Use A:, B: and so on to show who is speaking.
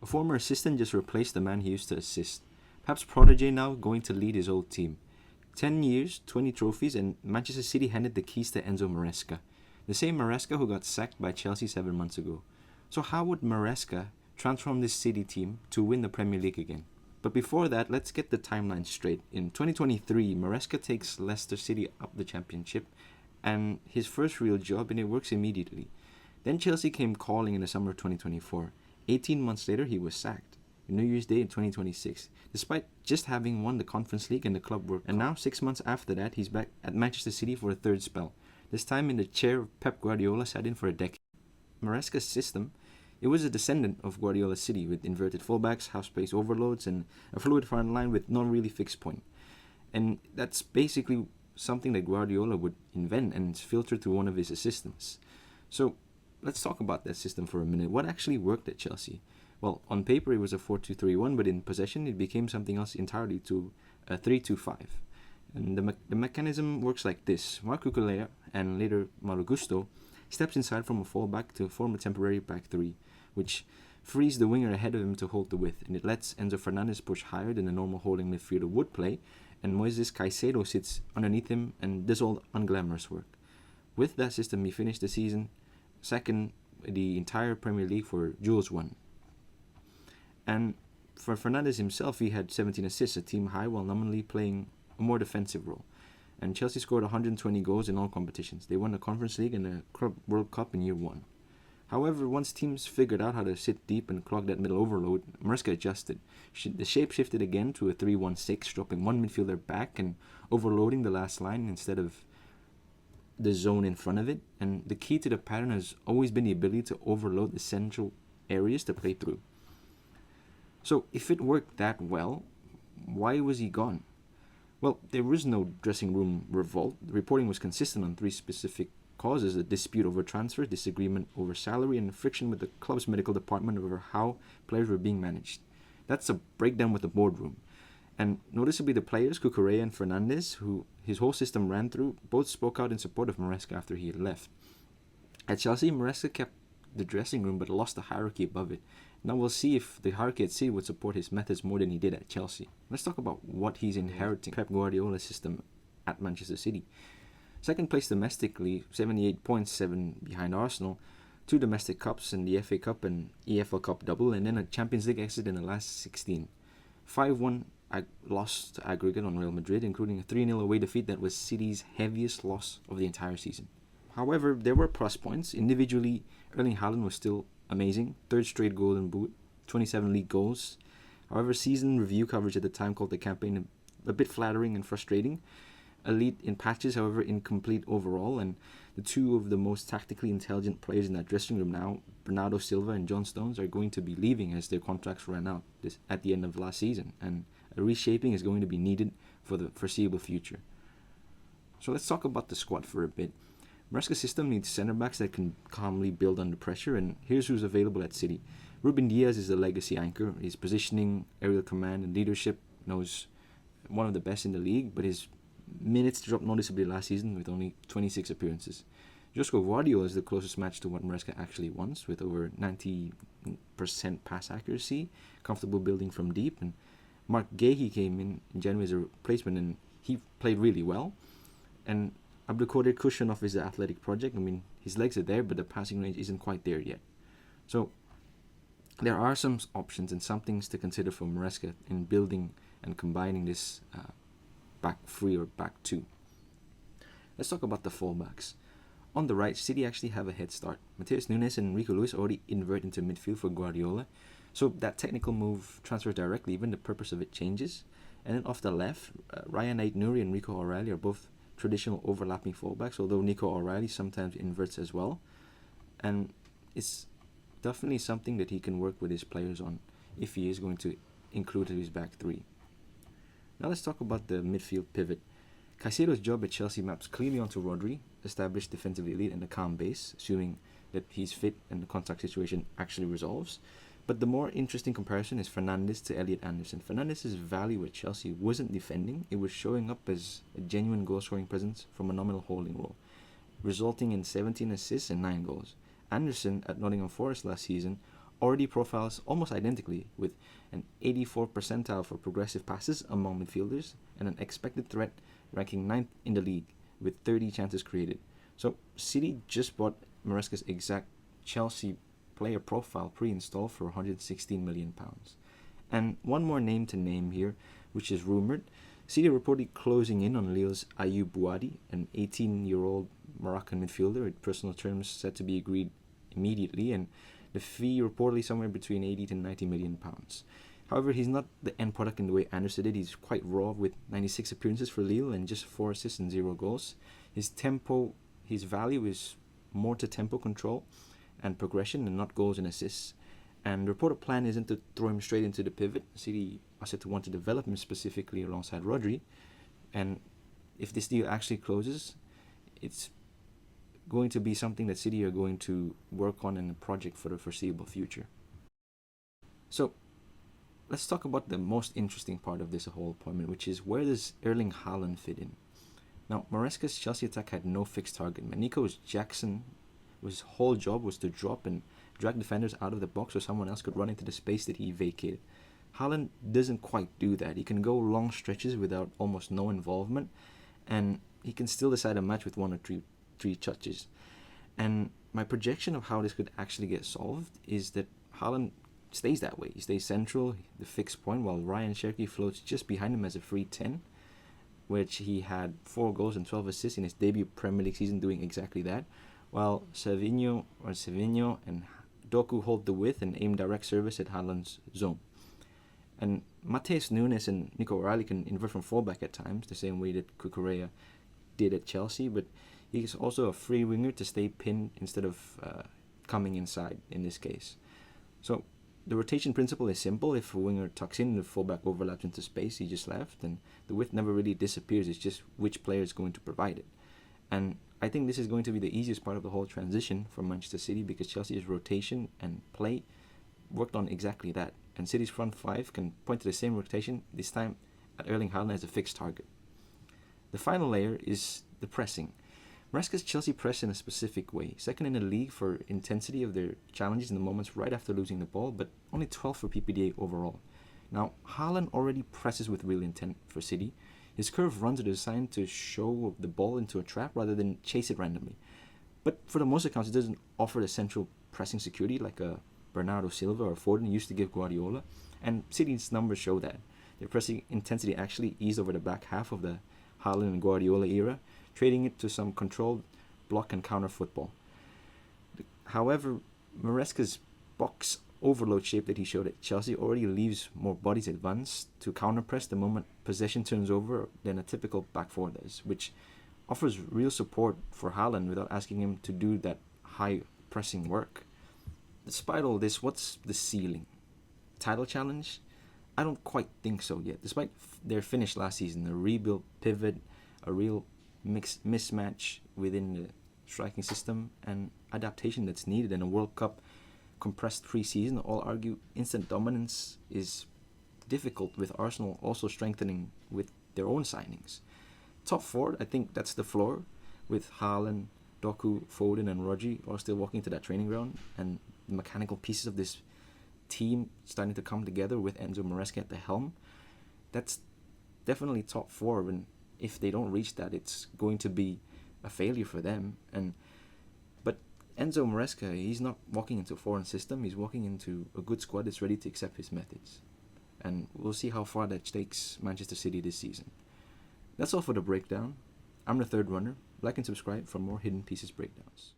A: A former assistant just replaced the man he used to assist. Perhaps protege now going to lead his old team. 10 years, 20 trophies, and Manchester City handed the keys to Enzo Maresca. The same Maresca who got sacked by Chelsea 7 months ago. So how would Maresca transform this City team to win the Premier League again? But before that, let's get the timeline straight. In 2023, Maresca takes Leicester City up the championship and his first real job, and it works immediately. Then Chelsea came calling in the summer of 2024. 18 months later, he was sacked. New Year's Day in 2026, despite just having won the Conference League and the Club World Cup. And now, 6 months after that, he's back at Manchester City for a third spell. This time in the chair of Pep Guardiola sat in for a decade. Maresca's system, it was a descendant of Guardiola's City with inverted fullbacks, half-space overloads, and a fluid front line with no really fixed point. And that's basically something that Guardiola would invent and filter to one of his assistants. So let's talk about that system for a minute. What actually worked at Chelsea? Well, on paper it was a 4-2-3-1, but in possession it became something else entirely, to a 3-2-5. And the mechanism works like this. Marc Cucurella and later Malo Gusto steps inside from a fullback to form a temporary back three, which frees the winger ahead of him to hold the width, and it lets Enzo Fernandez push higher than the normal holding midfielder would play, and Moises Caicedo sits underneath him and does all the unglamorous work. With that system, he finished the season second the entire Premier League for Jules 1. And for Fernandes himself, he had 17 assists, a team high, while nominally playing a more defensive role. And Chelsea scored 120 goals in all competitions. They won the Conference League and the Club World Cup in year 1. However, once teams figured out how to sit deep and clog that middle overload, Maresca adjusted. The shape shifted again to a 3-1-6, dropping one midfielder back and overloading the last line instead of the zone in front of it. And the key to the pattern has always been the ability to overload the central areas to play through. So if it worked that well, why was he gone? Well, there was no dressing room revolt. The reporting was consistent on 3 specific causes: a dispute over transfer, disagreement over salary, and friction with the club's medical department over how players were being managed. That's a breakdown with the boardroom. And noticeably, the players, Cucurella and Fernandes, who his whole system ran through, both spoke out in support of Maresca after he had left. At Chelsea, Maresca kept the dressing room but lost the hierarchy above it. Now we'll see if the hierarchy at City would support his methods more than he did at Chelsea. Let's talk about what he's inheriting. Pep Guardiola's system at Manchester City. Second place domestically, 78 points, 7 behind Arsenal, 2 domestic cups in the FA Cup and EFL Cup double, and then a Champions League exit in the last 16. 5-1 loss to aggregate on Real Madrid, including a 3-0 away defeat that was City's heaviest loss of the entire season. However, there were plus points. Individually, Erling Haaland was still amazing. 3rd straight golden boot, 27 league goals. However, season review coverage at the time called the campaign a bit flattering and frustrating. Elite in patches, however incomplete overall, and the 2 of the most tactically intelligent players in that dressing room now, Bernardo Silva and John Stones, are going to be leaving as their contracts ran out at the end of last season, and a reshaping is going to be needed for the foreseeable future. So let's talk about the squad for a bit. Maresca's system needs centre-backs that can calmly build under pressure, and here's who's available at City. Ruben Diaz is the legacy anchor. His positioning, aerial command, and leadership knows one of the best in the league, but his minutes dropped noticeably last season with only 26 appearances. Josko Guardiola is the closest match to what Maresca actually wants, with over 90% pass accuracy, comfortable building from deep, and Mark Gahey came in January as a replacement, and he played really well. And Abdelkader Kushanov is the athletic project. I mean, his legs are there, but the passing range isn't quite there yet. So there are some options and some things to consider for Maresca in building and combining this back 3 or back 2. Let's talk about the fullbacks. On the right, City actually have a head start. Mateus Nunes and Rico Lewis already invert into midfield for Guardiola, so that technical move transfers directly, even the purpose of it changes. And then off the left, Ryan Ait-Nouri and Nico O'Reilly are both traditional overlapping fullbacks, although Nico O'Reilly sometimes inverts as well. And it's definitely something that he can work with his players on if he is going to include his back 3. Now let's talk about the midfield pivot. Caicedo's job at Chelsea maps clearly onto Rodri, established defensively elite and a calm base, assuming that he's fit and the contract situation actually resolves. But the more interesting comparison is Fernandes to Elliot Anderson. Fernandes' value at Chelsea wasn't defending, it was showing up as a genuine goal-scoring presence from a nominal holding role, resulting in 17 assists and 9 goals. Anderson at Nottingham Forest last season already profiles almost identically, with an 84th percentile for progressive passes among midfielders and an expected threat ranking 9th in the league with 30 chances created. So City just bought Maresca's exact Chelsea player profile pre-installed for £116 million. And one more name to name here, which is rumoured. City reportedly closing in on Lille's Ayyoub Bouaddi, an 18-year-old Moroccan midfielder, at personal terms set to be agreed immediately, and the fee reportedly somewhere between 80 to 90 million pounds. However, he's not the end product in the way Anderson did. He's quite raw with 96 appearances for Lille and just 4 assists and 0 goals. His value is more to tempo control and progression and not goals and assists. And the reported plan isn't to throw him straight into the pivot. City are said to want to develop him specifically alongside Rodri. And if this deal actually closes, it's going to be something that City are going to work on in a project for the foreseeable future. So let's talk about the most interesting part of this whole appointment, which is where does Erling Haaland fit in? Now, Maresca's Chelsea attack had no fixed target. Nico Jackson, his whole job was to drop and drag defenders out of the box so someone else could run into the space that he vacated. Haaland doesn't quite do that. He can go long stretches without almost no involvement, and he can still decide a match with 1 or 3 touches. And my projection of how this could actually get solved is that Haaland stays that way. He stays central, the fixed point, while Ryan Cherki floats just behind him as a free 10, which he had 4 goals and 12 assists in his debut Premier League season doing exactly that, while Savinho and Doku hold the width and aim direct service at Haaland's zone. And Matheus Nunes and Nico O'Reilly can invert from fullback at times, the same way that Cucurella did at Chelsea, but he's also a free winger to stay pinned instead of coming inside in this case. So the rotation principle is simple. If a winger tucks in, the fullback overlaps into space he just left, and the width never really disappears. It's just which player is going to provide it. And I think this is going to be the easiest part of the whole transition for Manchester City, because Chelsea's rotation and play worked on exactly that. And City's front 5 can point to the same rotation, this time at Erling Haaland as a fixed target. The final layer is the pressing. Maresca's Chelsea press in a specific way, second in the league for intensity of their challenges in the moments right after losing the ball, but only 12th for PPDA overall. Now, Haaland already presses with real intent for City. His curved runs are designed to show the ball into a trap rather than chase it randomly. But for the most accounts, it doesn't offer the central pressing security like a Bernardo Silva or Foden used to give Guardiola, and City's numbers show that. Their pressing intensity actually eased over the back half of the Haaland and Guardiola era, trading it to some controlled block and counter football. However, Maresca's box overload shape that he showed at Chelsea already leaves more bodies advanced to counter-press the moment possession turns over than a typical back four does, which offers real support for Haaland without asking him to do that high pressing work. Despite all this, what's the ceiling? Title challenge? I don't quite think so yet. Despite their finish last season, a rebuilt pivot, a real mismatch within the striking system, and adaptation that's needed in a World Cup compressed pre-season, all argue instant dominance is difficult, with Arsenal also strengthening with their own signings. Top four, I think that's the floor, with Haaland, Doku, Foden and Rodri all still walking to that training ground, and the mechanical pieces of this team starting to come together with Enzo Maresca at the helm. That's definitely top four, and if they don't reach that, it's going to be a failure for them. But Enzo Maresca, he's not walking into a foreign system, he's walking into a good squad that's ready to accept his methods. And we'll see how far that takes Manchester City this season. That's all for the breakdown. I'm the Third Runner. Like and subscribe for more Hidden Pieces breakdowns.